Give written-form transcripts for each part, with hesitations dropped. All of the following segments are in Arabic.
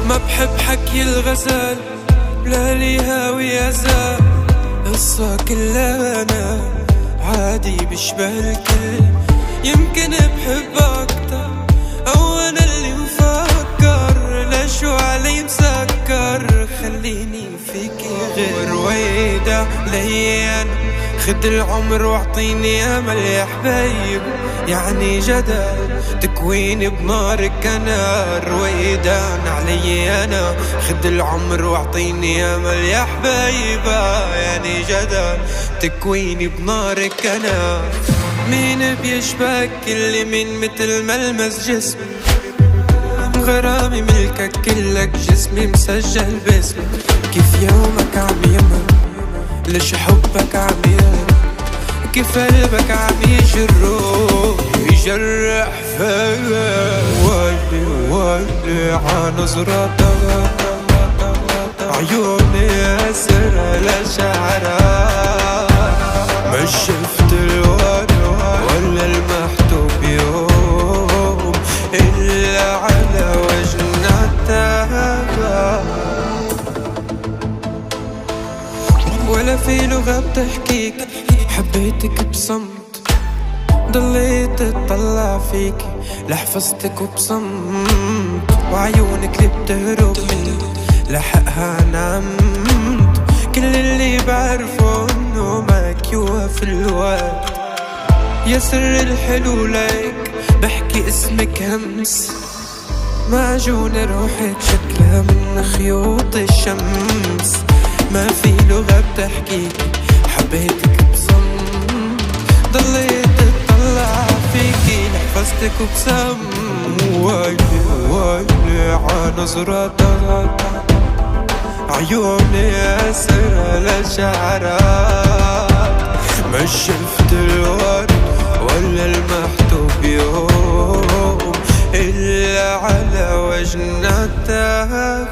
ما بحب حكي الغزال، لا لي هاوي أزال، قصة كلها أنا عادي بشبه الكل. يمكن بحب أكتر أو أنا اللي مفكر، لشو علي مسكر خليني فيكي غير ويدا ليان. خد العمر واعطيني امل يا حبايب، يعني جدل تكويني بنارك انا رويدان علي انا. خد العمر واعطيني امل يا حبايبة، يعني جدل تكويني بنارك انا. مين بيشبك اللي من مثل ملمس جسمي، غرامي ملكك كلك جسمي مسجل باسمك. كيف يومك عم يمر، ليش حبك عم يهرب، كيف قلبك عم يجرح فيا. ويلي عنظرتك عيوني أسرى لشعرك، مش شفت الورد ولا المحتوب يوم إلا على وجنتك. ولا في لغة بتحكيك، حبيتك بصمت، ضليت اطلع فيك لحفظتك وبصمت. وعيونك اللي بتهرب مني لحقها نمت. كل اللي بعرفه انه معك يوقف الوقت. يا سر الحلو ليك بحكي اسمك همس، معجونة روحك شكلها من خيوط الشمس. ما في لغة بتحكيك، حبيتك بصمت، ضليت اطلع فيكي لحفظتك وبصمت. ويلي عنظرتك عيوني أسرى لشعرك، مش شفت الورد ولا المحتوب يوم إلا على وجنتك.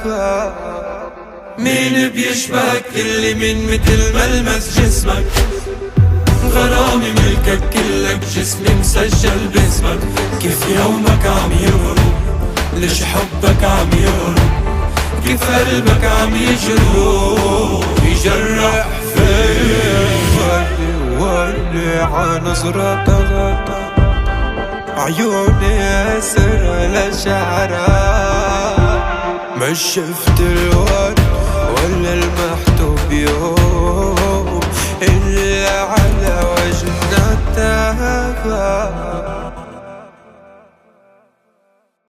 مين بيشبهك اللي من مثل ملمس جسمك، غرامي ملكك كلك جسمي مسجل باسمك. كيف يومك عم يهرب، ليش حبك عم يهرب، كيف قلبك عم يجرح فيا. ويلي عنظرتك عيوني أسرى لشعرك، مش شفت الورد ولا المحتوب يوم إلا على وجنتك.